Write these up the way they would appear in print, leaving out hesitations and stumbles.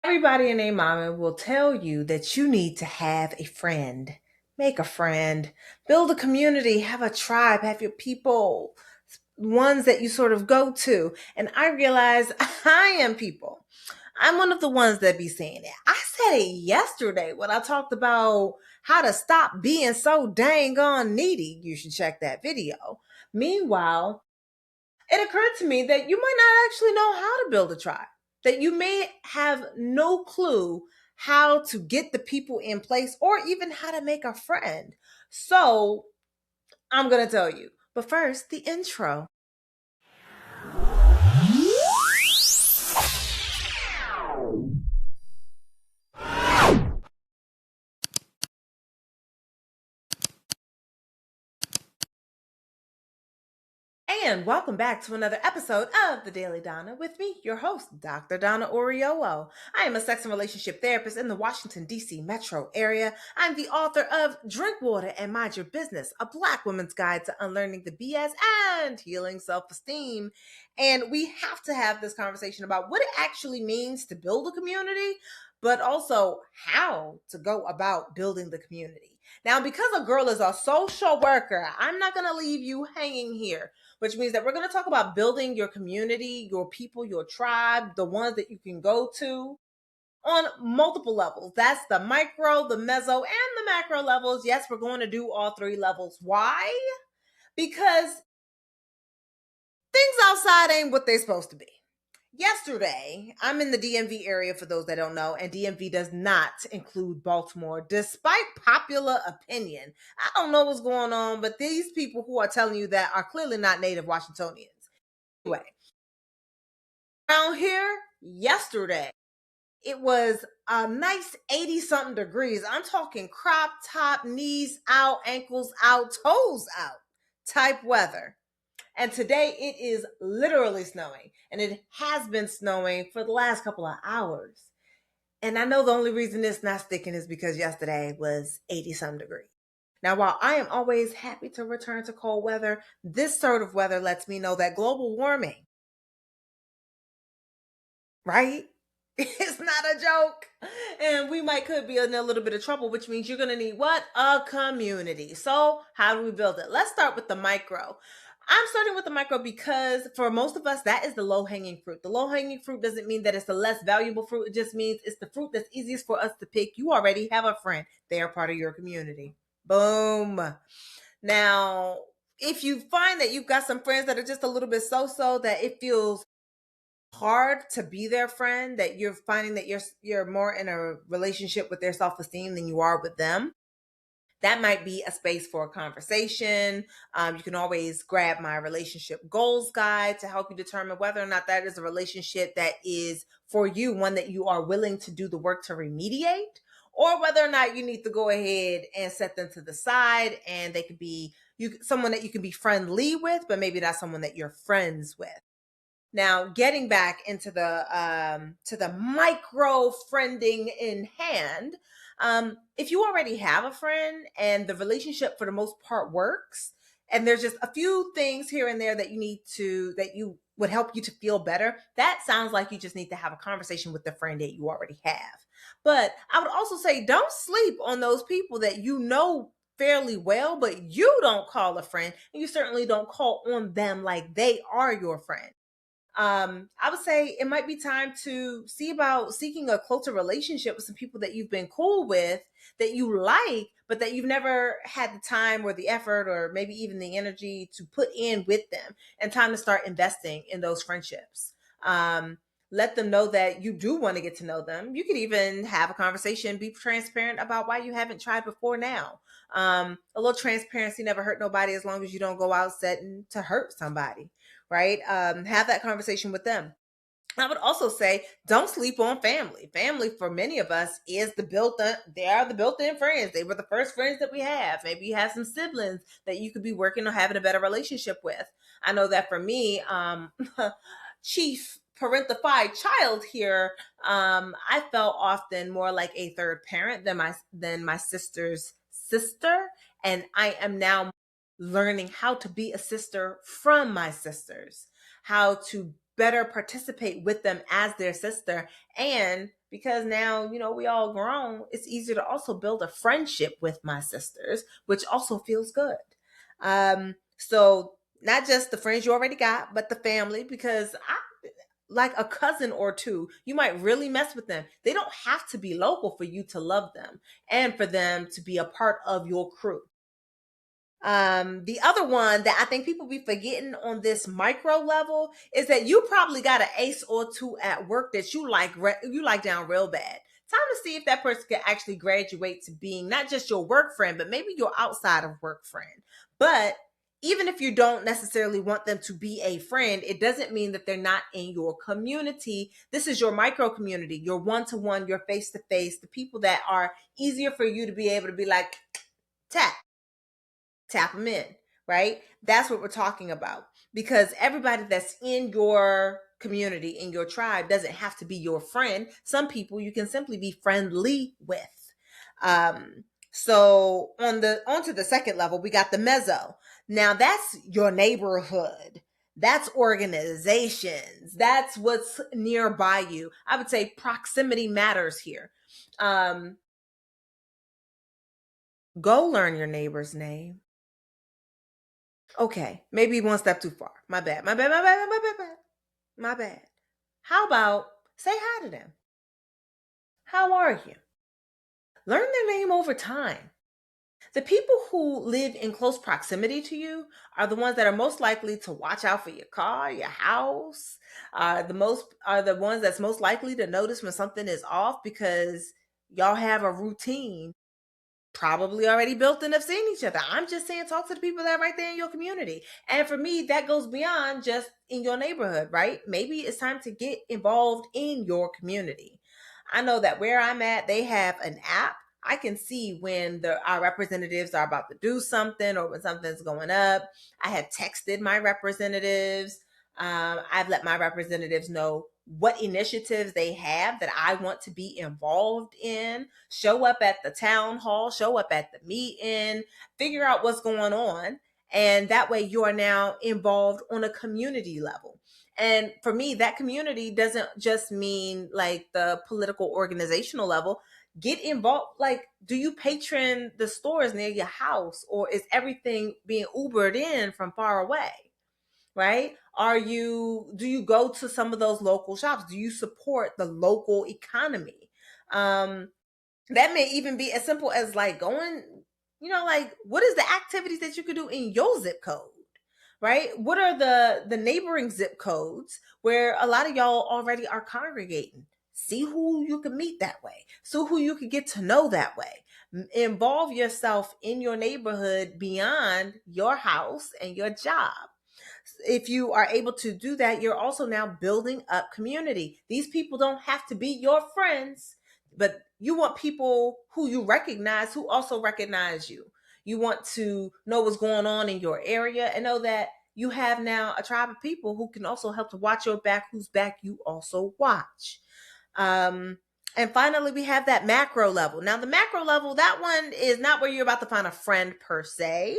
Everybody and their mama will tell you that you need to have a friend. Make a friend, build a community, have a tribe, have your people, ones that you sort of go to. And I realize I am people. I'm one of the ones that be saying it. I said it yesterday when I talked about how to stop being so dang on needy. You should check that video. Meanwhile, it occurred to me that you might not actually know how to build a tribe, that you may have no clue how to get the people in place or even how to make a friend. So I'm going to tell you. But first, the intro. And welcome back to another episode of the Daily Donna with me, your host, Dr. Donna Oriowo. I am a sex and relationship therapist in the Washington, D.C. metro area. I'm the author of Drink Water and Mind Your Business, a Black woman's guide to unlearning the BS and healing self-esteem. And we have to have this conversation about what it actually means to build a community, but also how to go about building the community. Now, because a girl is a social worker, I'm not going to leave you hanging here, which means that we're going to talk about building your community, your people, your tribe, the ones that you can go to on multiple levels. That's the micro, the mezzo, and the macro levels. Yes, we're going to do all three levels. Why? Because things outside ain't what they're supposed to be. Yesterday, I'm in the DMV area for those that don't know, and DMV does not include Baltimore, despite popular opinion. I don't know what's going on, but these people who are telling you that are clearly not native Washingtonians. Anyway, around here, yesterday, it was a nice 80 something degrees. I'm talking crop top, knees out, ankles out, toes out type weather. And today it is literally snowing, and it has been snowing for the last couple of hours. And I know the only reason it's not sticking is because yesterday was 80 some degrees. Now, while I am always happy to return to cold weather, this sort of weather lets me know that global warming, right? It's not a joke. And we could be in a little bit of trouble, which means you're going to need what? A community. So how do we build it? Let's start with the micro. I'm starting with the micro because for most of us, that is the low-hanging fruit. The low-hanging fruit doesn't mean that it's the less valuable fruit. It just means it's the fruit that's easiest for us to pick. You already have a friend. They are part of your community. Boom. Now, if you find that you've got some friends that are just a little bit so-so, that it feels hard to be their friend, that you're finding that you're more in a relationship with their self-esteem than you are with them, that might be a space for a conversation. You can always grab my relationship goals guide to help you determine whether or not that is a relationship that is for you, one that you are willing to do the work to remediate, or whether or not you need to go ahead and set them to the side and they could be someone that you can be friendly with, but maybe not someone that you're friends with. Now, getting back into the micro friending in hand, if you already have a friend and the relationship for the most part works, and there's just a few things here and there that you would help you to feel better, that sounds like you just need to have a conversation with the friend that you already have. But I would also say don't sleep on those people that you know fairly well, but you don't call a friend, and you certainly don't call on them like they are your friend. I would say it might be time to see about seeking a closer relationship with some people that you've been cool with, that you like, but that you've never had the time or the effort or maybe even the energy to put in with them, and time to start investing in those friendships. Let them know that you do want to get to know them. You could even have a conversation, be transparent about why you haven't tried before now. A little transparency never hurt nobody as long as you don't go out setting to hurt somebody, right? Have that conversation with them. I would also say don't sleep on family. Family for many of us is they are the built-in friends. They were the first friends that we have. Maybe you have some siblings that you could be working on having a better relationship with. I know that for me, chief parentified child here, I felt often more like a third parent than my sister's sister. And I am now learning how to be a sister from my sisters, how to better participate with them as their sister. And because now, we all grown, it's easier to also build a friendship with my sisters, which also feels good. So not just the friends you already got, but the family, because I like a cousin or two, you might really mess with them. They don't have to be local for you to love them and for them to be a part of your crew. The other one that I think people be forgetting on this micro level is that you probably got an ace or two at work that you like down real bad. Time to see if that person can actually graduate to being not just your work friend, but maybe your outside of work friend. But even if you don't necessarily want them to be a friend, it doesn't mean that they're not in your community. This is your micro community, your one-to-one, your face-to-face, the people that are easier for you to be able to be like, tap tap them in, right? That's what we're talking about. Because everybody that's in your community, in your tribe, doesn't have to be your friend. Some people you can simply be friendly with. Um, so onto the second level, we got the mezzo. Now that's your neighborhood. That's organizations. That's what's nearby you. I would say proximity matters here. Um, go learn your neighbor's name. Okay, maybe one step too far. My bad. My bad. My bad. My bad. My bad. My bad. How about say hi to them? How are you? Learn their name over time. The people who live in close proximity to you are the ones that are most likely to watch out for your car, your house. Are the ones that's most likely to notice when something is off because y'all have a routine probably already built and have seen each other. I'm just saying, talk to the people that are right there in your community. And for me, that goes beyond just in your neighborhood, right? Maybe it's time to get involved in your community. I know that where I'm at, they have an app. I can see when our representatives are about to do something or when something's going up. I have texted my representatives. I've let my representatives know what initiatives they have that I want to be involved in. Show up at the town hall, show up at the meeting, figure out what's going on. And that way you are now involved on a community level. And for me, that community doesn't just mean like the political organizational level. Get involved. Like, do you patron the stores near your house, or is everything being Ubered in from far away? Right? Do you go to some of those local shops? Do you support the local economy? Um, that may even be as simple as like going, like what is the activities that you could do in your zip code? Right? What are the neighboring zip codes where a lot of y'all already are congregating? See who you can meet that way. See who you can get to know that way. Involve yourself in your neighborhood beyond your house and your job. If you are able to do that, you're also now building up community. These people don't have to be your friends, but you want people who you recognize who also recognize you. You want to know what's going on in your area and know that you have now a tribe of people who can also help to watch your back, whose back you also watch. Um, and finally, we have that macro level. Now, the macro level, that one is not where you're about to find a friend per se,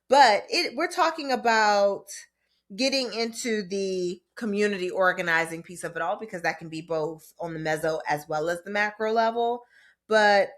but we're talking about getting into the community organizing piece of it all, because that can be both on the mezzo as well as the macro level. But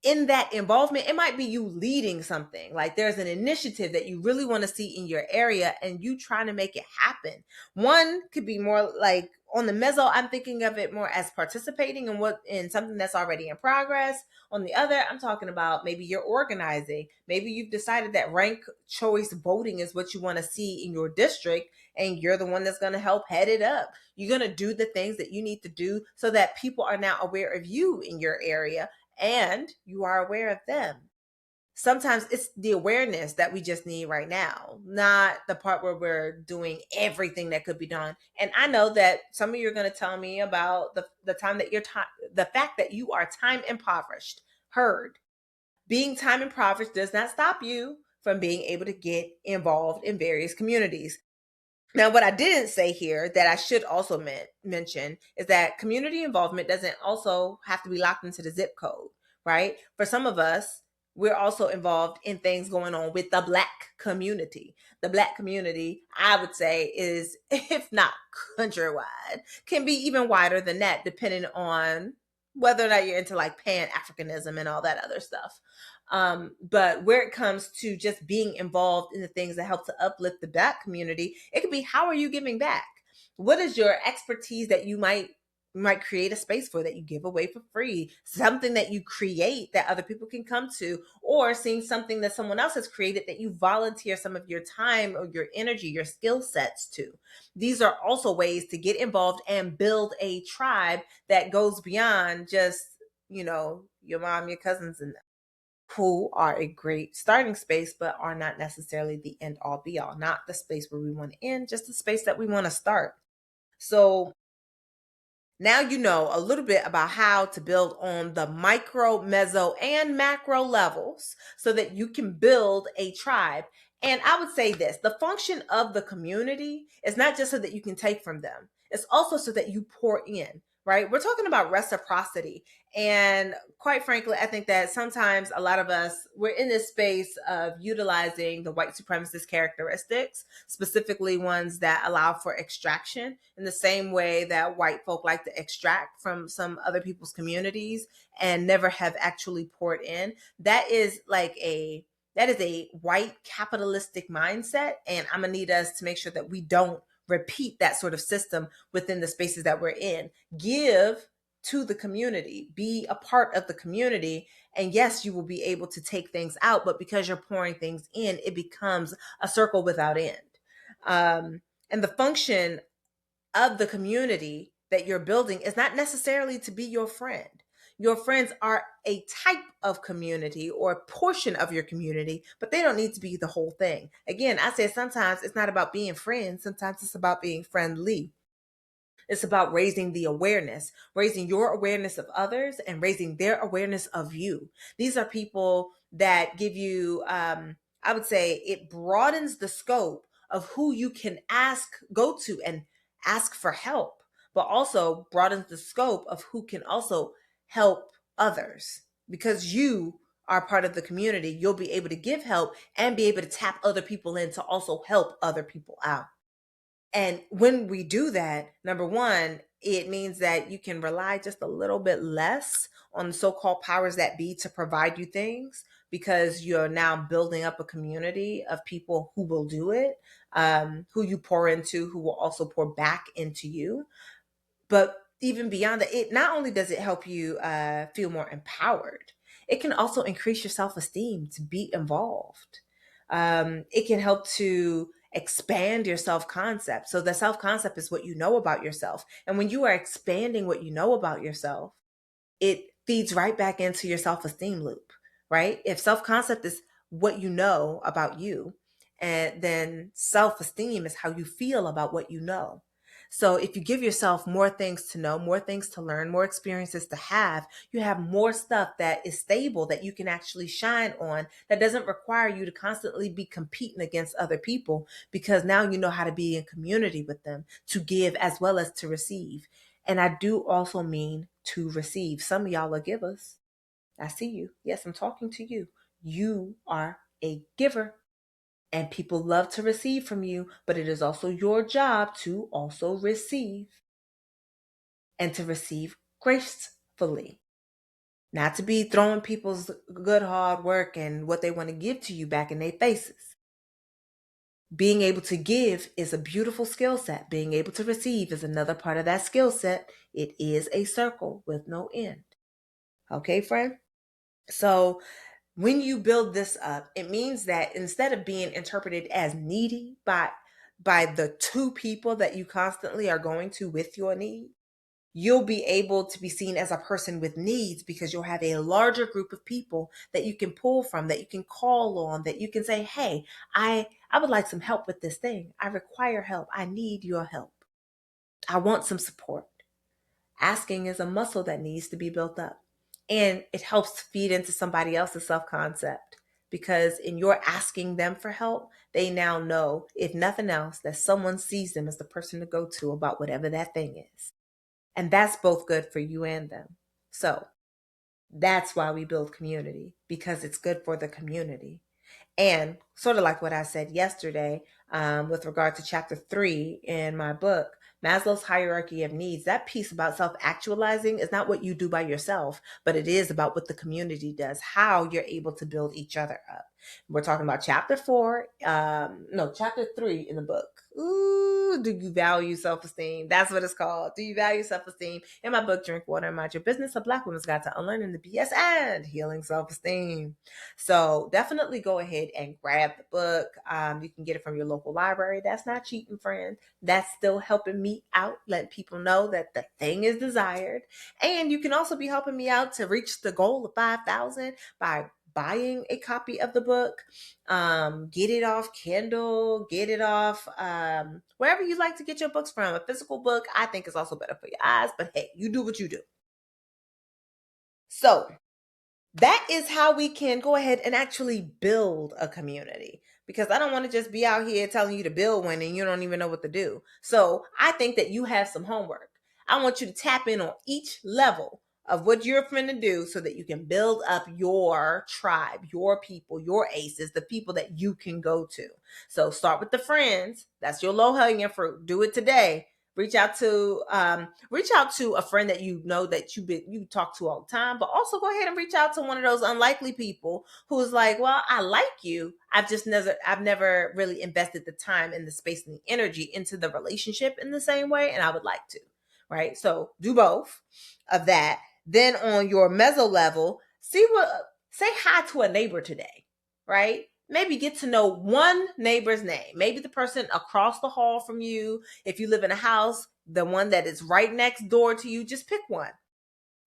in that involvement, it might be you leading something. Like there's an initiative that you really want to see in your area and you trying to make it happen. One could be more like on the mezzo, I'm thinking of it more as participating in something that's already in progress. On the other, I'm talking about maybe you're organizing. Maybe you've decided that rank choice voting is what you want to see in your district, and you're the one that's going to help head it up. You're going to do the things that you need to do so that people are now aware of you in your area and you are aware of them. Sometimes it's the awareness that we just need right now, not the part where we're doing everything that could be done. And I know that some of you are going to tell me about the time that the fact that you are time impoverished. Heard. Being time impoverished does not stop you from being able to get involved in various communities. Now, what I didn't say here that I should also mention is that community involvement doesn't also have to be locked into the zip code, right? For some of us, we're also involved in things going on with the Black community. The Black community, I would say, is, if not countrywide, can be even wider than that, depending on whether or not you're into like Pan Africanism and all that other stuff. But where it comes to just being involved in the things that help to uplift the Black community, it could be, how are you giving back? What is your expertise that you might create a space for, that you give away for free, something that you create that other people can come to, or seeing something that someone else has created that you volunteer some of your time or your energy, your skill sets to. These are also ways to get involved and build a tribe that goes beyond just, your mom, your cousins, and who are a great starting space, but are not necessarily the end all be all, not the space where we want to end, just the space that we want to start. So now you know a little bit about how to build on the micro, mezzo, and macro levels so that you can build a tribe. And I would say this: the function of the community is not just so that you can take from them, it's also so that you pour in, right? We're talking about reciprocity. And quite frankly, I think that sometimes a lot of us, we're in this space of utilizing the white supremacist characteristics, specifically ones that allow for extraction, in the same way that white folk like to extract from some other people's communities and never have actually poured in. That is a white capitalistic mindset, and I'm gonna need us to make sure that we don't repeat that sort of system within the spaces that we're in. Give to the community, be a part of the community, and yes, you will be able to take things out, but because you're pouring things in, it becomes a circle without end. And the function of the community that you're building is not necessarily to be your friend. Your friends are a type of community or a portion of your community, but they don't need to be the whole thing. Again, I say sometimes it's not about being friends, sometimes it's about being friendly. It's about raising the awareness, raising your awareness of others and raising their awareness of you. These are people that give you, I would say it broadens the scope of who you can go to and ask for help, but also broadens the scope of who can also help others. Because you are part of the community, you'll be able to give help and be able to tap other people in to also help other people out. And when we do that, number one, it means that you can rely just a little bit less on the so-called powers that be to provide you things, because you're now building up a community of people who will do it, who you pour into, who will also pour back into you. But even beyond that, it not only does it help you feel more empowered, it can also increase your self-esteem to be involved. It can help to expand your self-concept. So the self-concept is what you know about yourself. And when you are expanding what you know about yourself, it feeds right back into your self-esteem loop, right? If self-concept is what you know about you, and then self-esteem is how you feel about what you know. So if you give yourself more things to know, more things to learn, more experiences to have, you have more stuff that is stable that you can actually shine on, that doesn't require you to constantly be competing against other people, because now you know how to be in community with them, to give as well as to receive. And I do also mean to receive. Some of y'all are givers. I see you. Yes, I'm talking to you. You are a giver, and people love to receive from you, but it is also your job to also receive, and to receive gracefully. Not to be throwing people's good hard work and what they want to give to you back in their faces. Being able to give is a beautiful skill set. Being able to receive is another part of that skill set. It is a circle with no end. Okay, friend? So when you build this up, it means that instead of being interpreted as needy by the two people that you constantly are going to with your need, you'll be able to be seen as a person with needs, because you'll have a larger group of people that you can pull from, that you can call on, that you can say, hey, I would like some help with this thing. I require help. I need your help. I want some support. Asking is a muscle that needs to be built up. And it helps feed into somebody else's self-concept, because in your asking them for help, they now know, if nothing else, that someone sees them as the person to go to about whatever that thing is. And that's both good for you and them. So That's why we build community, because it's good for the community. And sort of like what I said yesterday, with regard to chapter 3 in my book, Maslow's hierarchy of needs, that piece about self actualizing is not what you do by yourself, but it is about what the community does, how you're able to build each other up. We're talking about chapter 4, no, chapter 3 in the book. Ooh, do you value self esteem? That's what it's called. Do you value self esteem? In my book, Drink Water and Mind Your Business, A Black Woman's Guide to Unlearning the BS and Healing Self Esteem. So definitely go ahead and grab the book. You can get it from your local library. That's not cheating, friend. That's still helping me out, letting people know that the thing is desired. And you can also be helping me out to reach the goal of 5,000 by buying a copy of the book. Get it off Kindle, get it off wherever you like to get your books from. A physical book, I think, is also better for your eyes, but hey, you do what you do. So that is how we can go ahead and actually build a community, because I don't want to just be out here telling you to build one and you don't even know what to do. So I think that you have some homework. I want you to tap in on each level of what you're finna do so that you can build up your tribe, your people, your aces, the people that you can go to. So start with the friends. That's your low hanging fruit. Do it today. Reach out to a friend that you know that you talk to all the time, but also go ahead and reach out to one of those unlikely people who's like, well, I like you. I've never really invested the time and the space and the energy into the relationship in the same way, and I would like to. Right? So do both of that. Then on your mezzo level, say hi to a neighbor today, right? Maybe get to know one neighbor's name. Maybe the person across the hall from you. If you live in a house, the one that is right next door to you, just pick one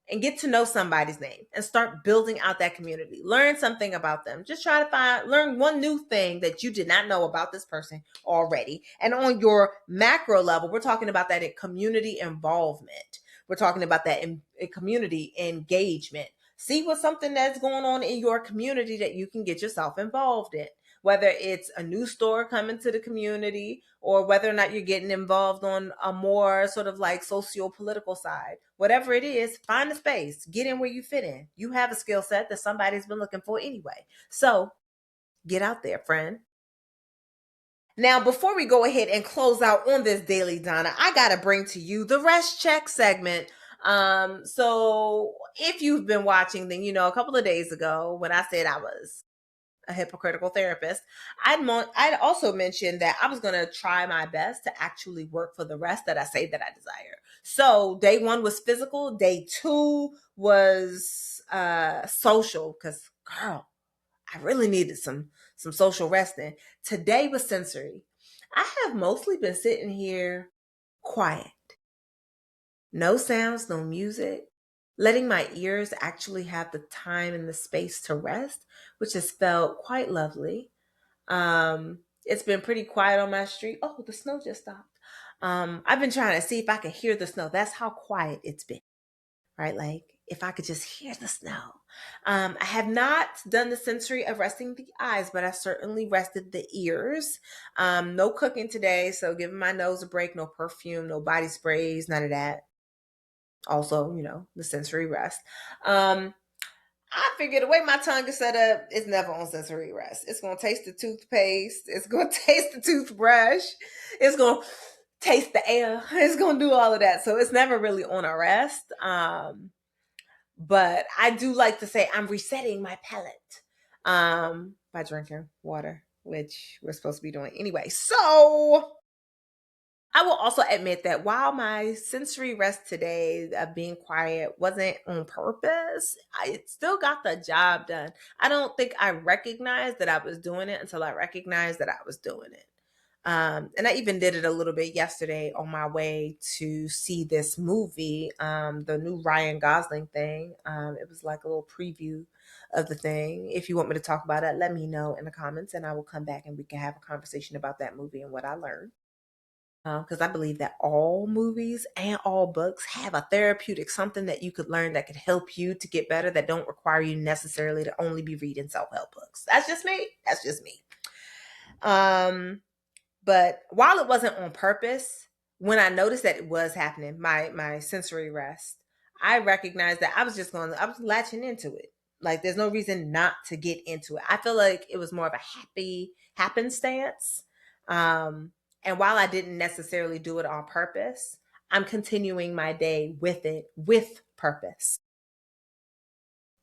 and get to know somebody's name and start building out that community. Learn something about them. Just try to learn one new thing that you did not know about this person already. And on your macro level, we're talking about that in community involvement. We're talking about that in community engagement. See what's something that's going on in your community that you can get yourself involved in, whether it's a new store coming to the community or whether or not you're getting involved on a more sort of like socio-political side. Whatever it is, find a space, get in where you fit in. You have a skill set that somebody's been looking for anyway. So get out there, friend. Now, before we go ahead and close out on this Daily Donna, I got to bring to you the rest check segment. So if you've been watching, then you know a couple of days ago when I said I was a hypocritical therapist, I'd also mentioned that I was going to try my best to actually work for the rest that I say that I desire. So day 1 was physical. Day 2 was social, because girl, I really needed some social resting. Today was sensory. I have mostly been sitting here quiet. No sounds, no music, letting my ears actually have the time and the space to rest, which has felt quite lovely. It's been pretty quiet on my street. Oh, the snow just stopped. I've been trying to see if I could hear the snow. That's how quiet it's been, right? Like if I could just hear the snow. I have not done the sensory of resting the eyes, but I certainly rested the ears. No cooking today, so giving my nose a break, no perfume, no body sprays, none of that. Also, the sensory rest. I figured the way my tongue is set up, it's never on sensory rest. It's gonna taste the toothpaste. It's gonna taste the toothbrush. It's gonna taste the air. It's gonna do all of that. So it's never really on a rest. But I do like to say I'm resetting my palate by drinking water, which we're supposed to be doing anyway. So I will also admit that while my sensory rest today of being quiet wasn't on purpose, I still got the job done. I don't think I recognized that I was doing it until I recognized that I was doing it. And I even did it a little bit yesterday on my way to see this movie, the new Ryan Gosling thing. It was like a little preview of the thing. If you want me to talk about it, let me know in the comments and I will come back and we can have a conversation about that movie and what I learned, because I believe that all movies and all books have a therapeutic something that you could learn that could help you to get better, that don't require you necessarily to only be reading self-help books. That's just me. That's just me. But while it wasn't on purpose, when I noticed that it was happening, my sensory rest, I recognized that I was latching into it. Like there's no reason not to get into it. I feel like it was more of a happy happenstance. Um, and while I didn't necessarily do it on purpose, I'm continuing my day with it with purpose.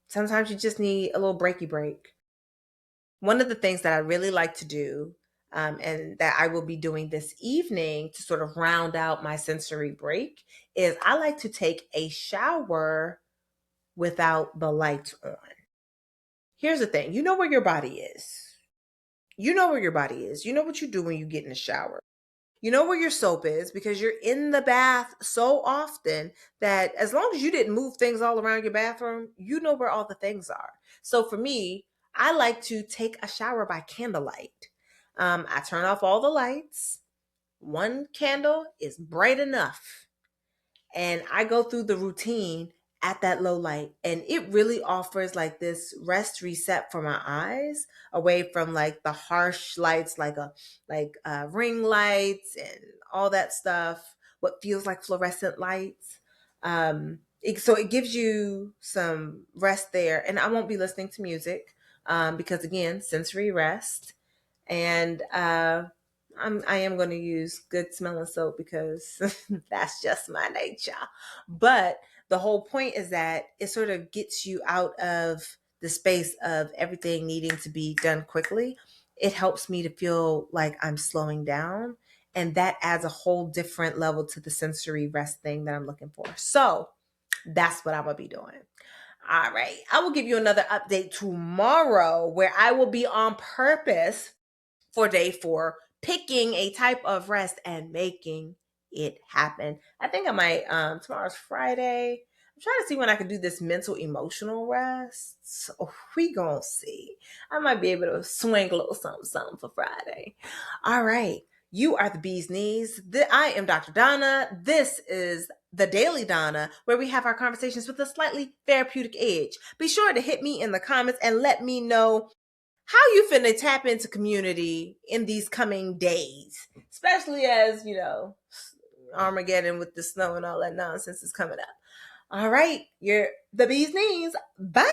Sometimes you just need a little breaky break. One of the things that I really like to do, and that I will be doing this evening to sort of round out my sensory break, is I like to take a shower without the lights on. Here's the thing, you know where your body is. You know where your body is. You know what you do when you get in the shower. You know where your soap is because you're in the bath so often that as long as you didn't move things all around your bathroom, you know where all the things are. So for me, I like to take a shower by candlelight. I turn off all the lights. One candle is bright enough, and I go through the routine at that low light, and it really offers like this rest reset for my eyes away from like the harsh lights, like ring lights and all that stuff, what feels like fluorescent lights. So it gives you some rest there, and I won't be listening to music, because again, sensory rest. And I am going to use good smelling soap because that's just my nature. But the whole point is that it sort of gets you out of the space of everything needing to be done quickly. It helps me to feel like I'm slowing down. And that adds a whole different level to the sensory rest thing that I'm looking for. So that's what I'm going to be doing. All right. I will give you another update tomorrow where I will be on purpose for day 4, picking a type of rest and making it happen. I think I might, tomorrow's Friday. I'm trying to see when I can do this mental emotional rest. So we gonna see. I might be able to swing a little something, something for Friday. All right. You are the bee's knees. I am Dr. Donna. This is the Daily Donna, where we have our conversations with a slightly therapeutic edge. Be sure to hit me in the comments and let me know how you finna tap into community in these coming days, especially as, Armageddon with the snow and all that nonsense is coming up. All right, you're the bee's knees. Bye.